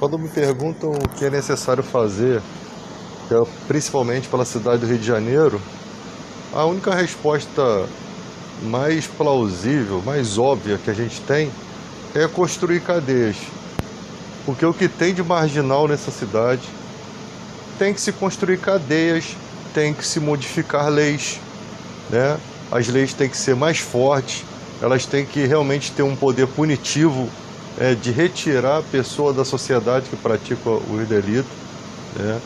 Quando me perguntam o que é necessário fazer, principalmente pela cidade do Rio de Janeiro, a única resposta mais plausível, mais óbvia que a gente tem é construir cadeias. Porque o que tem de marginal nessa cidade tem que se construir cadeias, tem que se modificar leis, né? As leis têm que ser mais fortes, elas têm que realmente ter um poder punitivo de retirar a pessoa da sociedade que pratica o delito, né?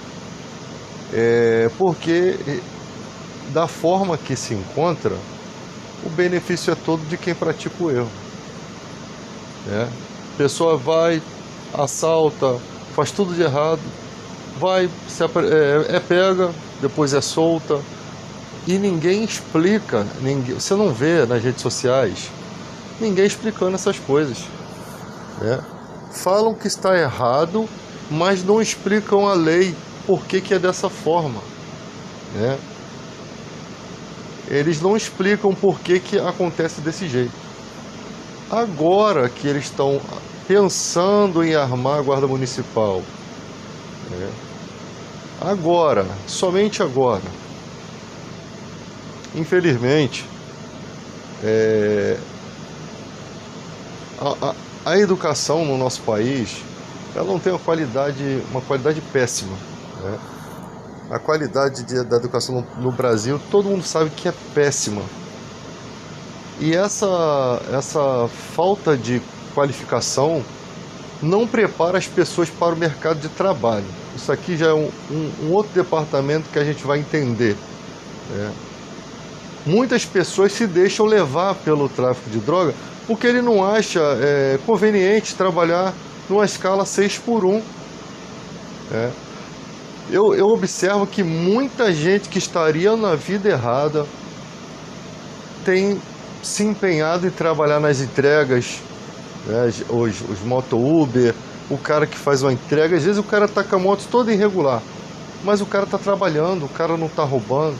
Porque da forma que se encontra, o benefício é todo de quem pratica o erro, né? A pessoa vai, assalta, faz tudo de errado, vai, é pega, depois é solta, e ninguém explica, você não vê nas redes sociais ninguém explicando essas coisas, né? Falam que está errado, mas não explicam a lei, por que é dessa forma, né? Eles não explicam por que acontece desse jeito. Agora que eles estão pensando em armar a guarda municipal, né? Agora, somente agora, infelizmente, a educação no nosso país, ela não tem uma qualidade péssima, né? A qualidade da educação no Brasil, todo mundo sabe que é péssima. E essa falta de qualificação não prepara as pessoas para o mercado de trabalho. Isso aqui já é um outro departamento que a gente vai entender, né? Muitas pessoas se deixam levar pelo tráfico de droga porque ele não acha conveniente trabalhar numa escala 6x1. né? Eu observo que muita gente que estaria na vida errada tem se empenhado em trabalhar nas entregas, né? Os moto Uber, o cara que faz uma entrega, às vezes o cara tá com a moto toda irregular, mas o cara tá trabalhando, o cara não tá roubando.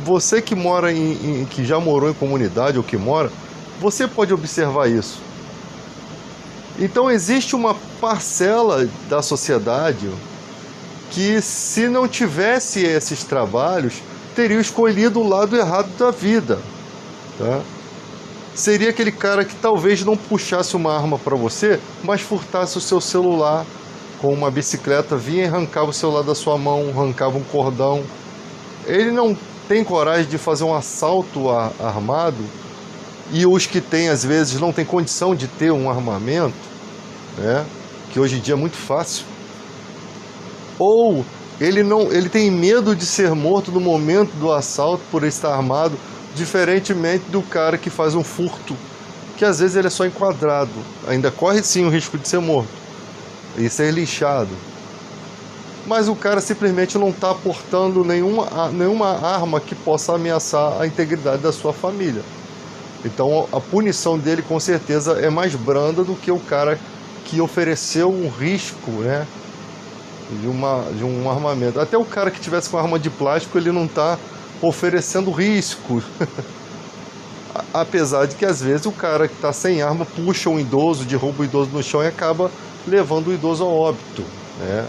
Você que mora que já morou em comunidade ou que mora, você pode observar isso. Então existe uma parcela da sociedade que, se não tivesse esses trabalhos, teria escolhido o lado errado da vida, tá? Seria aquele cara que talvez não puxasse uma arma para você, mas furtasse o seu celular com uma bicicleta, vinha e arrancava o celular da sua mão, arrancava um cordão. Ele não tem coragem de fazer um assalto armado, e os que têm, às vezes, não tem condição de ter um armamento, né? Que hoje em dia é muito fácil. Ou ele tem medo de ser morto no momento do assalto por estar armado, diferentemente do cara que faz um furto, que às vezes ele é só enquadrado, ainda corre sim o risco de ser morto e ser linchado, mas o cara simplesmente não está portando nenhuma arma que possa ameaçar a integridade da sua família. Então a punição dele com certeza é mais branda do que o cara que ofereceu um risco, né, de um armamento. Até o cara que tivesse com arma de plástico, ele não está oferecendo risco. Apesar de que às vezes o cara que está sem arma puxa um idoso, derruba o idoso no chão e acaba levando o idoso ao óbito, né?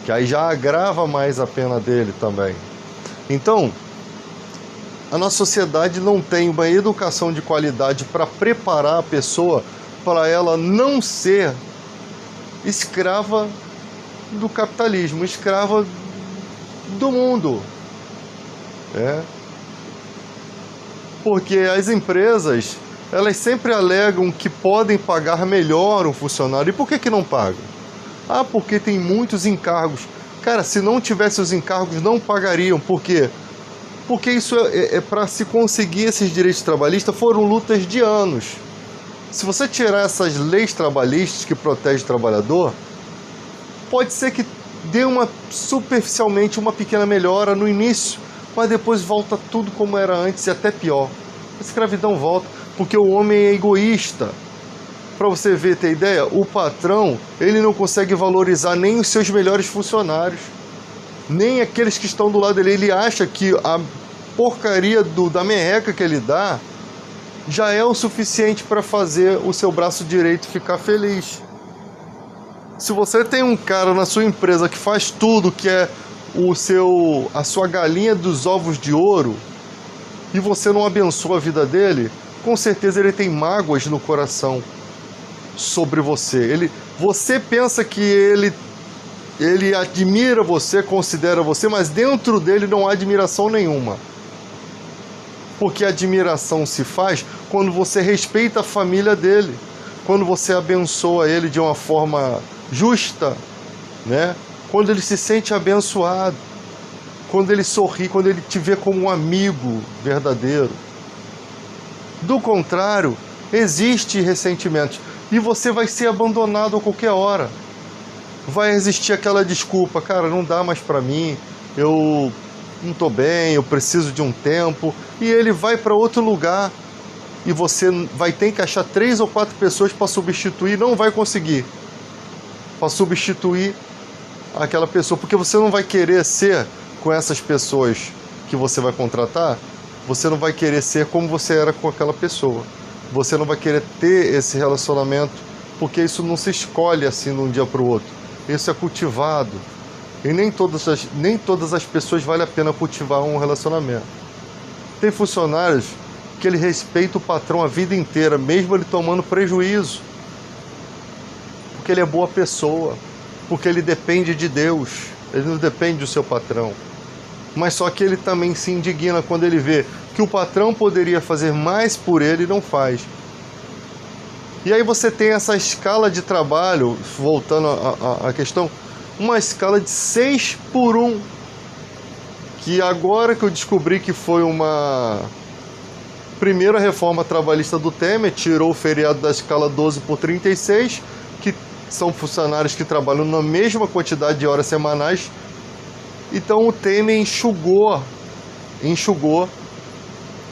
Que aí já agrava mais a pena dele também. Então, a nossa sociedade não tem uma educação de qualidade para preparar a pessoa para ela não ser escrava do capitalismo, escrava do mundo, né? Porque as empresas, elas sempre alegam que podem pagar melhor um funcionário. E por que não pagam? Ah, porque tem muitos encargos. Cara, se não tivesse os encargos, não pagariam. Por quê? Porque isso para se conseguir esses direitos trabalhistas, foram lutas de anos. Se você tirar essas leis trabalhistas que protegem o trabalhador, pode ser que dê superficialmente uma pequena melhora no início, mas depois volta tudo como era antes e até pior. A escravidão volta, porque o homem é egoísta. Para você ver, ter ideia, o patrão, ele não consegue valorizar nem os seus melhores funcionários, nem aqueles que estão do lado dele. Ele acha que a porcaria da merreca que ele dá já é o suficiente para fazer o seu braço direito ficar feliz. Se você tem um cara na sua empresa que faz tudo, que é a sua galinha dos ovos de ouro, e você não abençoa a vida dele, com certeza ele tem mágoas no coração sobre você. Você pensa que ele admira você, considera você, mas dentro dele não há admiração nenhuma. Porque a admiração se faz quando você respeita a família dele, quando você abençoa ele de uma forma justa, né? Quando ele se sente abençoado, quando ele sorri, quando ele te vê como um amigo verdadeiro. Do contrário, existe ressentimento e você vai ser abandonado a qualquer hora. Vai existir aquela desculpa, cara, não dá mais pra mim, eu não tô bem, eu preciso de um tempo, e ele vai para outro lugar e você vai ter que achar 3 ou 4 pessoas para substituir, não vai conseguir, para substituir aquela pessoa, porque você não vai querer ser com essas pessoas que você vai contratar, você não vai querer ser como você era com aquela pessoa, você não vai querer ter esse relacionamento, porque isso não se escolhe assim de um dia para o outro, isso é cultivado, e nem todas as pessoas vale a pena cultivar um relacionamento. Tem funcionários que ele respeita o patrão a vida inteira, mesmo ele tomando prejuízo, porque ele é boa pessoa, porque ele depende de Deus, ele não depende do seu patrão. Mas só que ele também se indigna quando ele vê que o patrão poderia fazer mais por ele e não faz. E aí você tem essa escala de trabalho, voltando à questão, uma escala de 6:1, que agora que eu descobri que foi uma primeira reforma trabalhista do Temer, tirou o feriado da escala 12/36, que são funcionários que trabalham na mesma quantidade de horas semanais. Então o Temer enxugou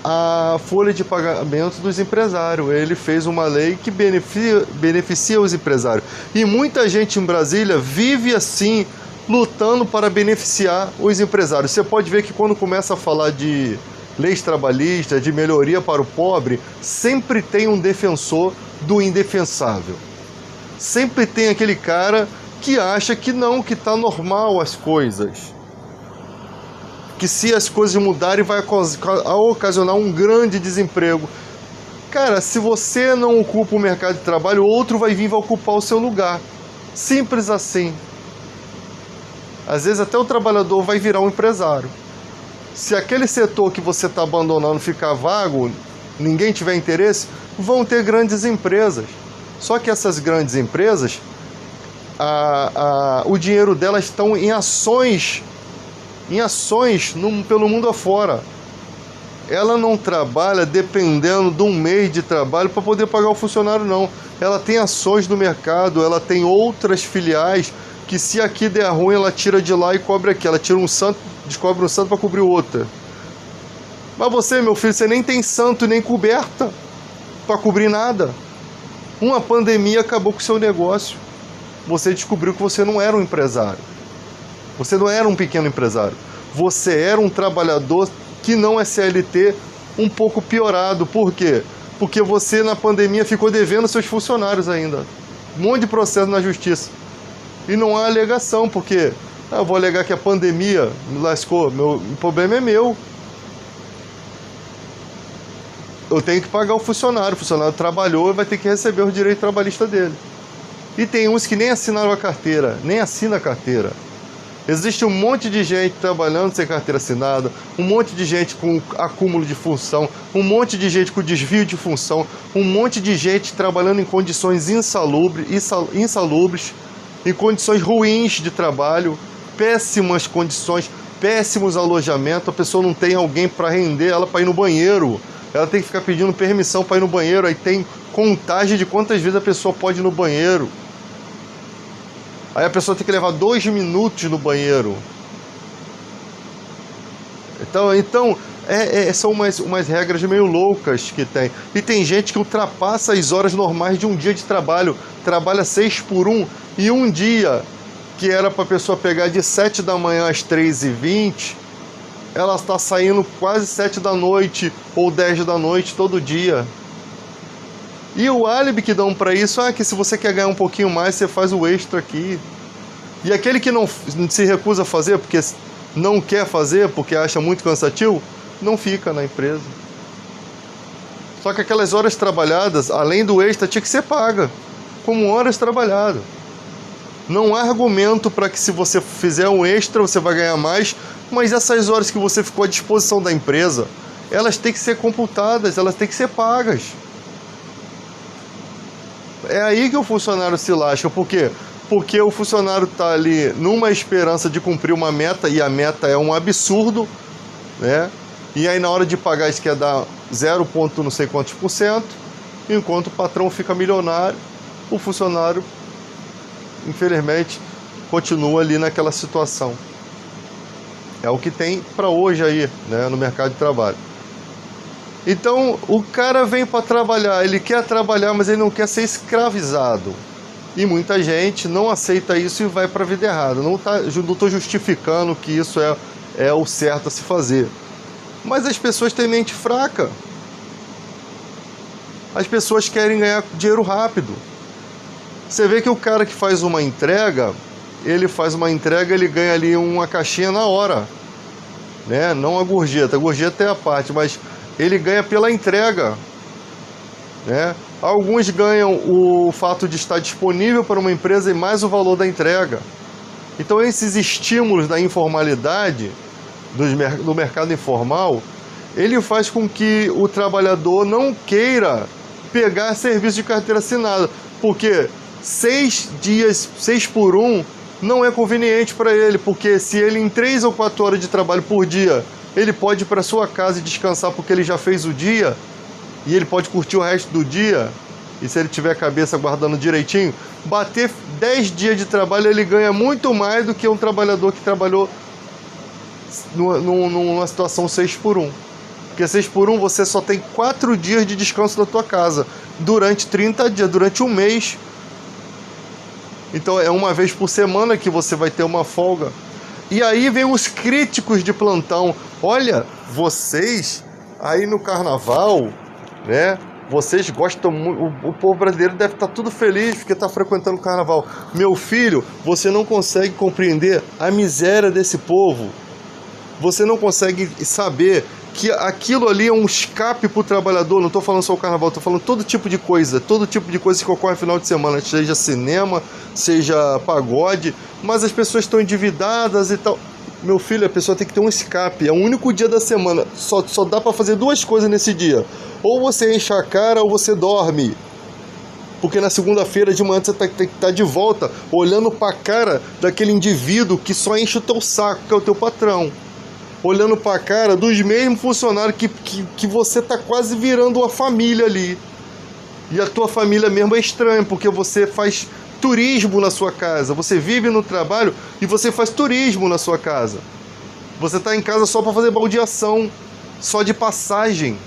a folha de pagamento dos empresários. Ele fez uma lei que beneficia os empresários. E muita gente em Brasília vive assim, lutando para beneficiar os empresários. Você pode ver que quando começa a falar de leis trabalhistas, de melhoria para o pobre, sempre tem um defensor do indefensável. Sempre tem aquele cara que acha que não, que está normal as coisas. Que se as coisas mudarem vai ocasionar um grande desemprego. Cara, se você não ocupa o mercado de trabalho, outro vai vir e vai ocupar o seu lugar. Simples assim. Às vezes até o trabalhador vai virar um empresário. Se aquele setor que você está abandonando ficar vago, ninguém tiver interesse, vão ter grandes empresas. Só que essas grandes empresas, o dinheiro delas estão em ações pelo mundo afora. Ela não trabalha dependendo de um mês de trabalho para poder pagar o funcionário, não. Ela tem ações no mercado, ela tem outras filiais que, se aqui der ruim, ela tira de lá e cobre aqui. Ela tira um santo, descobre um santo para cobrir o outro. Mas você, meu filho, você nem tem santo nem coberta para cobrir nada. Uma pandemia acabou com o seu negócio. Você descobriu que você não era um empresário. Você não era um pequeno empresário. Você era um trabalhador que não é CLT, um pouco piorado. Por quê? Porque você, na pandemia, ficou devendo seus funcionários ainda. Um monte de processo na justiça. E não há alegação, porque eu vou alegar que a pandemia me lascou. O problema é meu. Eu tenho que pagar o funcionário trabalhou e vai ter que receber o direito trabalhista dele. E tem uns que nem assinaram a carteira, nem assina a carteira. Existe um monte de gente trabalhando sem carteira assinada, um monte de gente com acúmulo de função, um monte de gente com desvio de função, um monte de gente trabalhando em condições insalubres, em condições ruins de trabalho, péssimas condições, péssimos alojamentos. A pessoa não tem alguém para render ela para ir no banheiro. Ela tem que ficar pedindo permissão para ir no banheiro, aí tem contagem de quantas vezes a pessoa pode ir no banheiro. Aí a pessoa tem que levar 2 minutos no banheiro. Então são umas regras meio loucas que tem. E tem gente que ultrapassa as horas normais de um dia de trabalho. Trabalha 6:1 e um dia que era para a pessoa pegar de 7 da manhã às 3h20, ela está saindo quase 7 da noite ou 10 da noite todo dia. E o álibi que dão para isso, que se você quer ganhar um pouquinho mais, você faz o extra aqui. E aquele que não se recusa a fazer, porque não quer fazer, porque acha muito cansativo, não fica na empresa. Só que aquelas horas trabalhadas, além do extra, tinha que ser paga, como horas trabalhadas. Não há argumento para que se você fizer um extra, você vai ganhar mais, mas essas horas que você ficou à disposição da empresa, elas têm que ser computadas, elas têm que ser pagas. É aí que o funcionário se lasca. Por quê? Porque o funcionário está ali numa esperança de cumprir uma meta, e a meta é um absurdo, né? E aí na hora de pagar isso quer dar 0, não sei quantos %, enquanto o patrão fica milionário, o funcionário, infelizmente, continua ali naquela situação. É o que tem para hoje aí, né, no mercado de trabalho. Então, o cara vem para trabalhar, ele quer trabalhar, mas ele não quer ser escravizado. E muita gente não aceita isso e vai para a vida errada. Não estou justificando que isso é o certo a se fazer. Mas as pessoas têm mente fraca. As pessoas querem ganhar dinheiro rápido. Você vê que o cara que faz uma entrega, ele ganha ali uma caixinha na hora, né? Não a gorjeta é a parte, mas ele ganha pela entrega, né? Alguns ganham o fato de estar disponível para uma empresa e mais o valor da entrega. Então esses estímulos da informalidade, do mercado informal, ele faz com que o trabalhador não queira pegar serviço de carteira assinada, porque 6 dias, 6 por 1, não é conveniente para ele, porque se ele em 3 ou 4 horas de trabalho por dia, ele pode ir para sua casa e descansar porque ele já fez o dia, e ele pode curtir o resto do dia, e se ele tiver a cabeça guardando direitinho, bater 10 dias de trabalho, ele ganha muito mais do que um trabalhador que trabalhou numa situação 6 por 1. Porque 6 por 1 você só tem 4 dias de descanso na tua casa, durante 30 dias, durante um mês. Então é uma vez por semana que você vai ter uma folga. E aí vem os críticos de plantão. Olha, vocês aí no carnaval, né? Vocês gostam muito. O povo brasileiro deve estar tudo feliz porque está frequentando o carnaval. Meu filho, você não consegue compreender a miséria desse povo. Você não consegue saber que aquilo ali é um escape para o trabalhador. Não estou falando só o carnaval, estou falando todo tipo de coisa que ocorre no final de semana, seja cinema, seja pagode, mas as pessoas estão endividadas e tal. Meu filho, a pessoa tem que ter um escape, é o único dia da semana, só dá para fazer 2 coisas nesse dia: ou você enche a cara ou você dorme, porque na segunda-feira de manhã você tem que estar de volta olhando para a cara daquele indivíduo que só enche o teu saco, que é o teu patrão, olhando para a cara dos mesmos funcionários que você está quase virando uma família ali. E a tua família mesmo é estranha, porque você faz turismo na sua casa. Você vive no trabalho e você faz turismo na sua casa. Você está em casa só para fazer baldeação, só de passagem.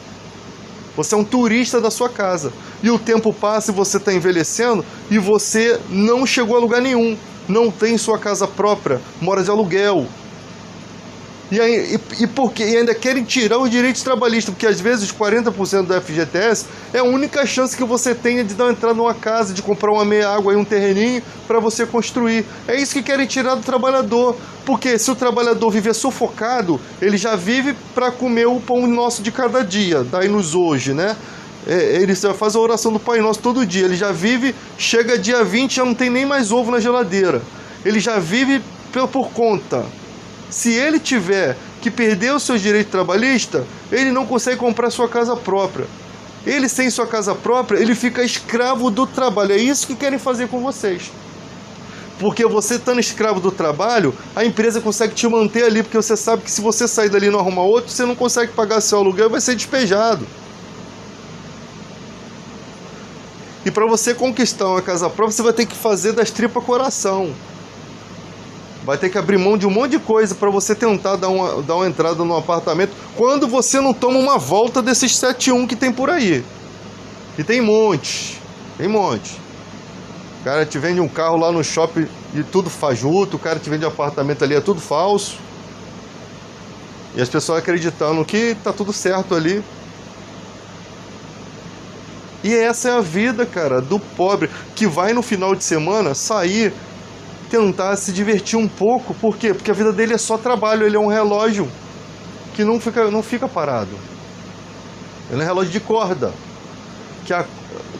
Você é um turista da sua casa. E o tempo passa e você está envelhecendo e você não chegou a lugar nenhum. Não tem sua casa própria, mora de aluguel. E ainda querem tirar os direitos trabalhistas, porque às vezes os 40% do FGTS é a única chance que você tem de dar uma entrada numa casa, de comprar uma meia água e um terreninho para você construir. É isso que querem tirar do trabalhador, porque se o trabalhador viver sufocado, ele já vive para comer o pão nosso de cada dia, daí-nos hoje, né? Ele faz a oração do Pai Nosso todo dia, ele já vive, chega dia 20 já não tem nem mais ovo na geladeira, ele já vive por conta. Se ele tiver que perder os seus direitos trabalhistas, ele não consegue comprar sua casa própria. Ele sem sua casa própria, ele fica escravo do trabalho. É isso que querem fazer com vocês. Porque você estando escravo do trabalho, a empresa consegue te manter ali, porque você sabe que se você sair dali e não arrumar outro, você não consegue pagar seu aluguel e vai ser despejado. E para você conquistar uma casa própria, você vai ter que fazer das tripas coração. Vai ter que abrir mão de um monte de coisa para você tentar dar uma entrada no apartamento, quando você não toma uma volta desses 7-1 que tem por aí. E tem monte. O cara te vende um carro lá no shopping e tudo fajuto, o cara te vende um apartamento ali, é tudo falso. E as pessoas acreditando que tá tudo certo ali. E essa é a vida, cara, do pobre, que vai no final de semana sair, tentar se divertir um pouco. Por quê? Porque a vida dele é só trabalho, ele é um relógio que não fica parado. Ele é um relógio de corda.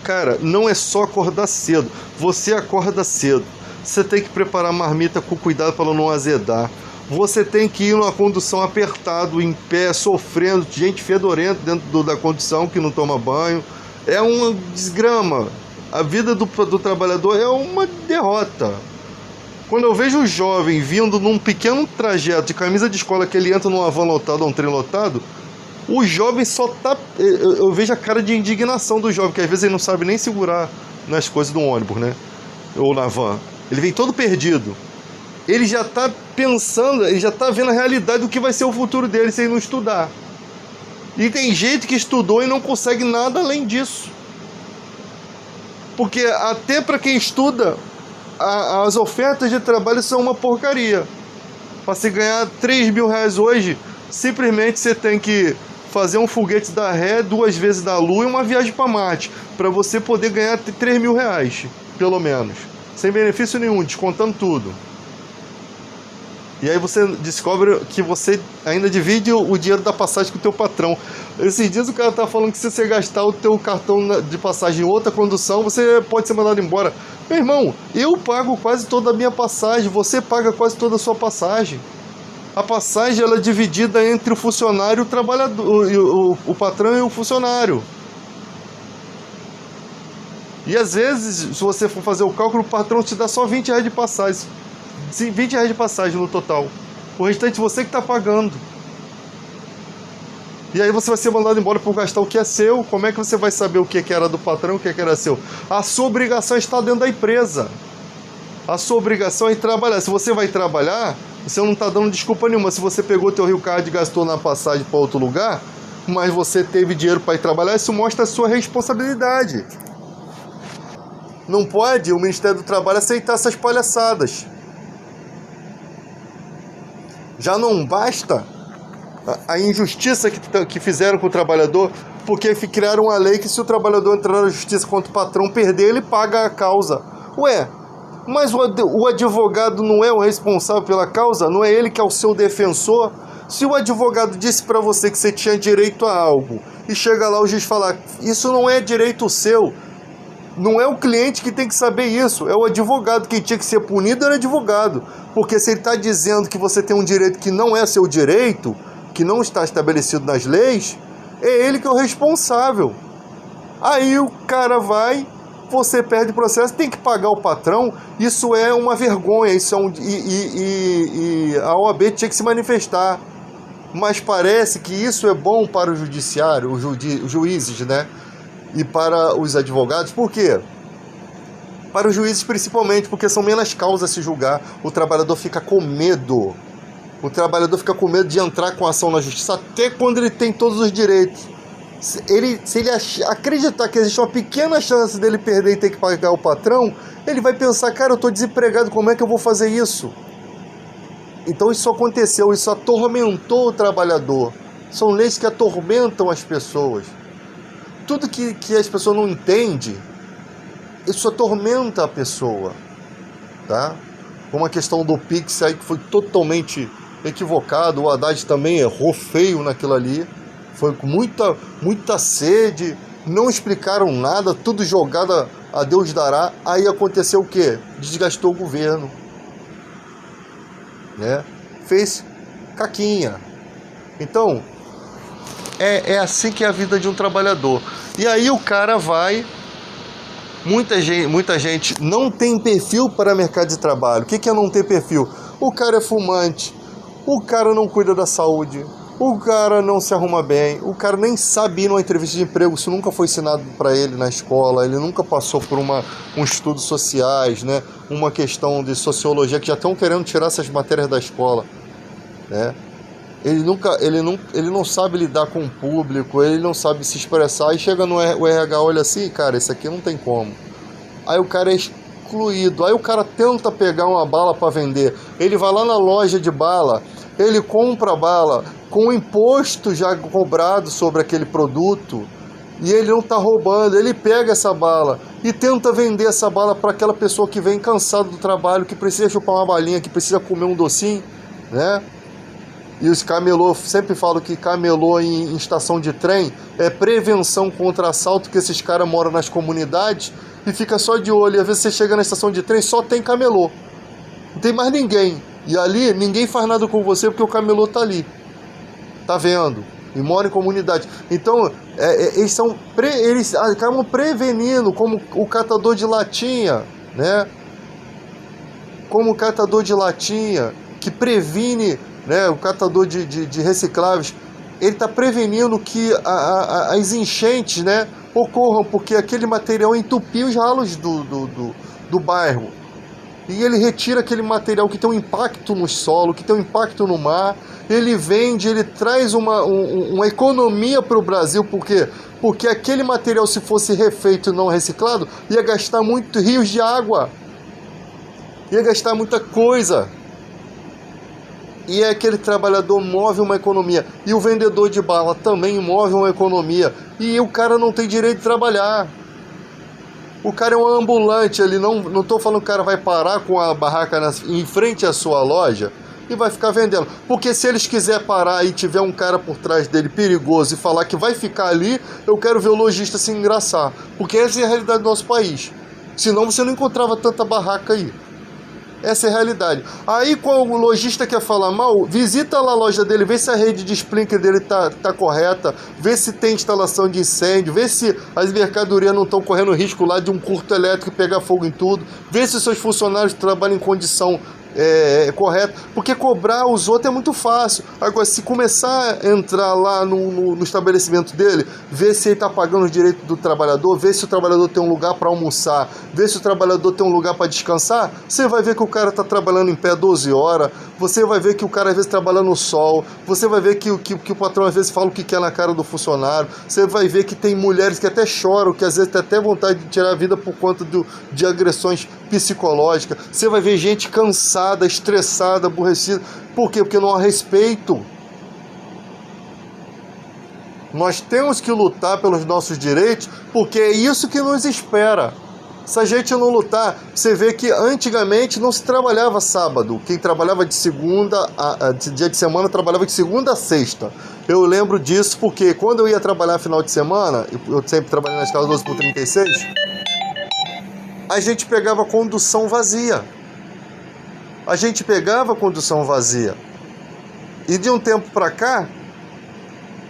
Cara, não é só acordar cedo. Você acorda cedo. Você tem que preparar a marmita com cuidado para ela não azedar. Você tem que ir numa condução apertado, em pé, sofrendo, gente fedorenta dentro da condução que não toma banho. É uma desgrama. A vida do trabalhador é uma derrota. Quando eu vejo o jovem vindo num pequeno trajeto de camisa de escola, que ele entra numa van lotada ou um trem lotado, o jovem só tá... Eu vejo a cara de indignação do jovem, que às vezes ele não sabe nem segurar nas coisas do ônibus, né? Ou na van. Ele vem todo perdido. Ele já tá pensando, ele já tá vendo a realidade do que vai ser o futuro dele se ele não estudar. E tem gente que estudou e não consegue nada além disso. Porque até para quem estuda, as ofertas de trabalho são uma porcaria. Para se ganhar 3 mil reais hoje, simplesmente você tem que fazer um foguete da Ré 2 vezes da Lua e uma viagem para Marte, para você poder ganhar 3 mil reais, pelo menos. Sem benefício nenhum, descontando tudo. E aí você descobre que você ainda divide o dinheiro da passagem com o teu patrão. Esses dias o cara tá falando que se você gastar o teu cartão de passagem em outra condução, você pode ser mandado embora. Meu irmão, eu pago quase toda a minha passagem, você paga quase toda a sua passagem. A passagem ela é dividida entre o funcionário e o trabalhador, o patrão e o funcionário. E às vezes, se você for fazer o cálculo, o patrão te dá só 20 reais de passagem. Sim, 20 reais de passagem no total. O restante você que está pagando. E aí você vai ser mandado embora por gastar o que é seu. Como é que você vai saber o que era do patrão e o que era seu? A sua obrigação está dentro da empresa. A sua obrigação é trabalhar. Se você vai trabalhar, você não está dando desculpa nenhuma. Se você pegou teu Rio Card e gastou na passagem para outro lugar, mas você teve dinheiro para ir trabalhar, isso mostra a sua responsabilidade. Não pode o Ministério do Trabalho aceitar essas palhaçadas. Já não basta a injustiça que fizeram com o trabalhador, porque criaram uma lei que se o trabalhador entrar na justiça contra o patrão perder, ele paga a causa. Ué, mas o advogado não é o responsável pela causa? Não é ele que é o seu defensor? Se o advogado disse para você que você tinha direito a algo, e chega lá o juiz falar, isso não é direito seu, não é o cliente que tem que saber isso, é o advogado. Quem tinha que ser punido era o advogado. Porque se ele está dizendo que você tem um direito que não é seu direito, que não está estabelecido nas leis, é ele que é o responsável. Aí o cara vai, você perde o processo, tem que pagar o patrão. Isso é uma vergonha, isso é e a OAB tinha que se manifestar. Mas parece que isso é bom para o judiciário, os juízes, né? E para os advogados, por quê? Para os juízes principalmente, porque são menos causas a se julgar. O trabalhador fica com medo. O trabalhador fica com medo de entrar com ação na justiça, até quando ele tem todos os direitos. Se ele acreditar que existe uma pequena chance dele perder e ter que pagar o patrão, ele vai pensar, cara, eu estou desempregado, como é que eu vou fazer isso? Então isso aconteceu, isso atormentou o trabalhador. São leis que atormentam as pessoas. Tudo que as pessoas não entendem, isso atormenta a pessoa, tá? Como a questão do Pix aí, que foi totalmente equivocado, o Haddad também errou feio naquilo ali, foi com muita sede, não explicaram nada, tudo jogado a Deus dará. Aí aconteceu o quê? Desgastou o governo, né? Fez caquinha. Então, é assim que é a vida de um trabalhador. E aí o cara vai... Muita gente não tem perfil para mercado de trabalho. O que é não ter perfil? O cara é fumante, o cara não cuida da saúde, o cara não se arruma bem, o cara nem sabe ir numa entrevista de emprego, isso nunca foi ensinado para ele na escola, ele nunca passou por um estudos sociais, né? Uma questão de sociologia, que já estão querendo tirar essas matérias da escola, né? Ele não sabe lidar com o público, ele não sabe se expressar, aí chega no RH, olha assim, cara, isso aqui não tem como. Aí o cara é excluído, aí o cara tenta pegar uma bala para vender, ele vai lá na loja de bala, ele compra a bala com o imposto já cobrado sobre aquele produto, e ele não está roubando, ele pega essa bala e tenta vender essa bala para aquela pessoa que vem cansado do trabalho, que precisa chupar uma balinha, que precisa comer um docinho, né? E os camelô, sempre falo que camelô em estação de trem é prevenção contra assalto, que esses caras moram nas comunidades e fica só de olho. E às vezes você chega na estação de trem, só tem camelô, não tem mais ninguém. E ali ninguém faz nada com você porque o camelô tá ali, tá vendo? E mora em comunidade. Então, eles acabam prevenindo, como o catador de latinha, né? Como o catador de latinha, que previne, né? O catador de recicláveis, ele está prevenindo que as enchentes, né, ocorram, porque aquele material entupia os ralos do bairro. E ele retira aquele material que tem um impacto no solo, que tem um impacto no mar. Ele vende, ele traz uma economia para o Brasil. Por quê? Porque aquele material, se fosse refeito e não reciclado, ia gastar muito rios de água. Ia gastar muita coisa. E aquele trabalhador move uma economia. E o vendedor de bala também move uma economia. E o cara não tem direito de trabalhar. O cara é um ambulante, ele não estou falando que o cara vai parar com a barraca em frente à sua loja e vai ficar vendendo. Porque se eles quiserem parar e tiver um cara por trás dele perigoso e falar que vai ficar ali, eu quero ver o lojista se engraçar. Porque essa é a realidade do nosso país. Senão você não encontrava tanta barraca aí. Essa é a realidade. Aí, quando o lojista quer falar mal, visita lá a loja dele, vê se a rede de sprinkler dele tá correta, vê se tem instalação de incêndio, vê se as mercadorias não estão correndo risco lá de um curto elétrico e pegar fogo em tudo, vê se os seus funcionários trabalham em condição correta, porque cobrar os outros é muito fácil. Agora, se começar a entrar lá no estabelecimento dele, ver se ele está pagando os direitos do trabalhador, ver se o trabalhador tem um lugar para almoçar, ver se o trabalhador tem um lugar para descansar, você vai ver que o cara está trabalhando em pé 12 horas, você vai ver que o cara às vezes trabalha no sol, você vai ver que o patrão às vezes fala o que quer na cara do funcionário, você vai ver que tem mulheres que até choram, que às vezes tem até vontade de tirar a vida por conta de agressões psicológicas, você vai ver gente cansada, estressada, aborrecida. Por quê? Porque não há respeito. Nós temos que lutar pelos nossos direitos, porque é isso que nos espera. Se a gente não lutar, você vê que antigamente não se trabalhava sábado. Quem trabalhava de segunda, dia de semana, trabalhava de segunda a sexta. Eu lembro disso porque quando eu ia trabalhar final de semana, eu sempre trabalhei na escala 12/36, a gente pegava condução vazia. E de um tempo para cá,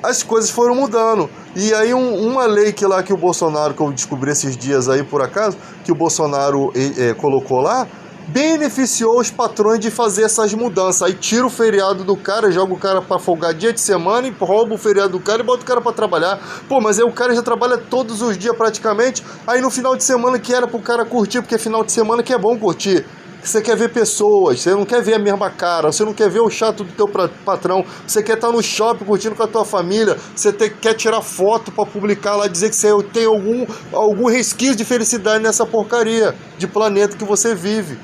as coisas foram mudando. E aí uma lei que o Bolsonaro, que eu descobri esses dias aí por acaso, que o Bolsonaro colocou lá, beneficiou os patrões de fazer essas mudanças. Aí tira o feriado do cara, joga o cara para folgar dia de semana e rouba o feriado do cara e bota o cara para trabalhar. Pô, mas aí o cara já trabalha todos os dias praticamente, aí no final de semana que era pro cara curtir, porque final de semana que é bom curtir. Você quer ver pessoas, você não quer ver a mesma cara, você não quer ver o chato do teu patrão, você quer estar no shopping curtindo com a tua família, você quer tirar foto para publicar lá, dizer que você tem algum resquício de felicidade nessa porcaria de planeta que você vive.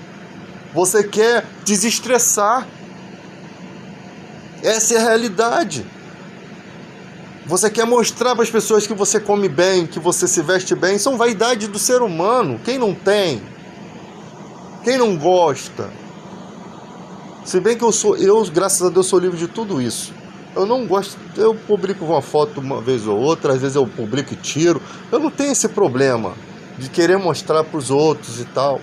Você quer desestressar. Essa é a realidade. Você quer mostrar para as pessoas que você come bem, que você se veste bem. São vaidade do ser humano. Quem não tem? Quem não gosta? Se bem que eu, graças a Deus, sou livre de tudo isso. Eu não gosto, eu publico uma foto uma vez ou outra, às vezes eu publico e tiro. Eu não tenho esse problema de querer mostrar para os outros e tal.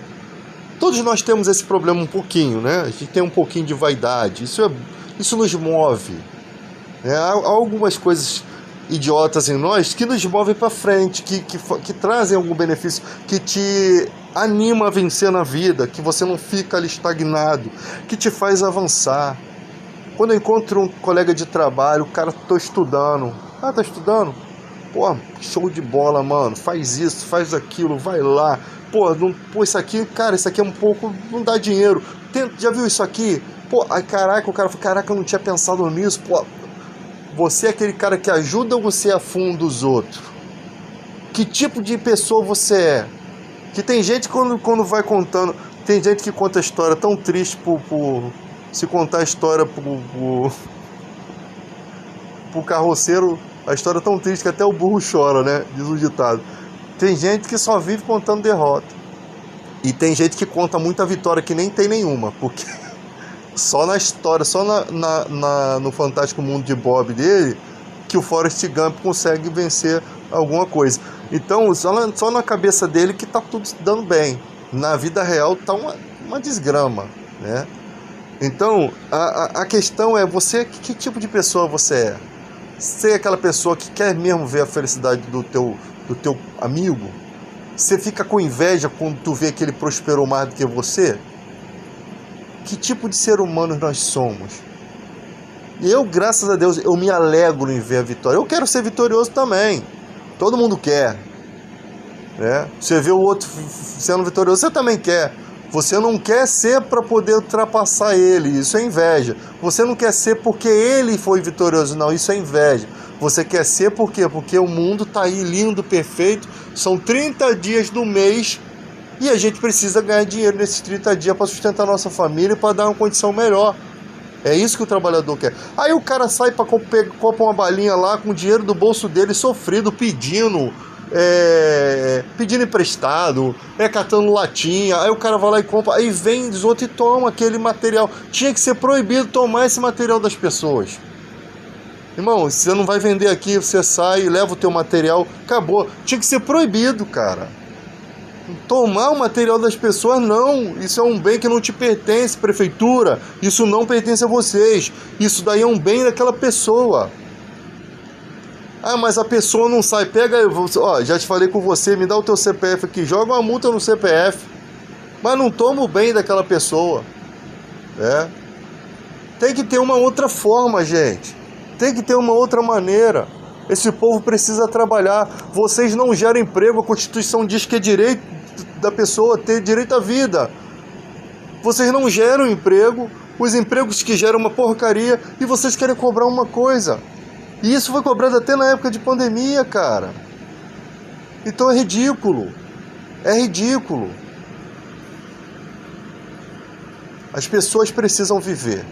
Todos nós temos esse problema um pouquinho, né? A gente tem um pouquinho de vaidade. Isso nos move. Há algumas coisas idiotas em nós que nos movem para frente, que trazem algum benefício, que te anima a vencer na vida, que você não fica ali estagnado, que te faz avançar. Quando eu encontro um colega de trabalho, o cara, tô estudando. Ah, tá estudando? Pô, show de bola, mano. Faz isso, faz aquilo, vai lá. Pô, isso aqui, cara, isso aqui é um pouco, não dá dinheiro. Já viu isso aqui? Pô, ai, caraca, o cara falou, caraca, eu não tinha pensado nisso. Pô, você é aquele cara que ajuda ou você afunda os outros? Que tipo de pessoa você é? Que tem gente quando vai contando, tem gente que conta a história tão triste se contar a história pro carroceiro, A história é tão triste que até o burro chora, né? Diz o ditado. Tem gente que só vive contando derrota. E tem gente que conta muita vitória que nem tem nenhuma. Porque só na história, só no fantástico mundo de Bob dele, que o Forrest Gump consegue vencer alguma coisa. Então, só na cabeça dele que tá tudo dando bem. Na vida real tá uma desgrama, né? Então, a questão é, você, que tipo de pessoa você é? Você é aquela pessoa que quer mesmo ver a felicidade do teu amigo? Você fica com inveja quando tu vê que ele prosperou mais do que você? Que tipo de ser humano nós somos? Eu, graças a Deus, eu me alegro em ver a vitória. Eu quero ser vitorioso também. Todo mundo quer, né? Você vê o outro sendo vitorioso, você também quer. Você não quer ser para poder ultrapassar ele, isso é inveja. Você não quer ser porque ele foi vitorioso, não, isso é inveja. Você quer ser por quê? Porque o mundo está aí lindo, perfeito, são 30 dias do mês e a gente precisa ganhar dinheiro nesses 30 dias para sustentar a nossa família e para dar uma condição melhor. É isso que o trabalhador quer. Aí o cara sai para comprar uma balinha lá com o dinheiro do bolso dele, sofrido, pedindo emprestado, catando latinha. Aí o cara vai lá e compra, aí vem dos outros e toma aquele material. Tinha que ser proibido tomar esse material das pessoas. Irmão, você não vai vender aqui, você sai e leva o teu material, acabou. Tinha que ser proibido, cara. Tomar o material das pessoas, não. Isso é um bem que não te pertence, prefeitura. Isso não pertence a vocês. Isso daí é um bem daquela pessoa. Ah, mas a pessoa não sai. Pega, ó, já te falei com você, me dá o teu CPF aqui, joga uma multa no CPF. Mas não toma o bem daquela pessoa. Tem que ter uma outra forma, gente. Tem que ter uma outra maneira. Esse povo precisa trabalhar. Vocês não geram emprego. A Constituição diz que é direito da pessoa ter direito à vida. Vocês não geram emprego. Os empregos que geram uma porcaria. E vocês querem cobrar uma coisa. E isso foi cobrado até na época de pandemia, cara. Então é ridículo. É ridículo. As pessoas precisam viver.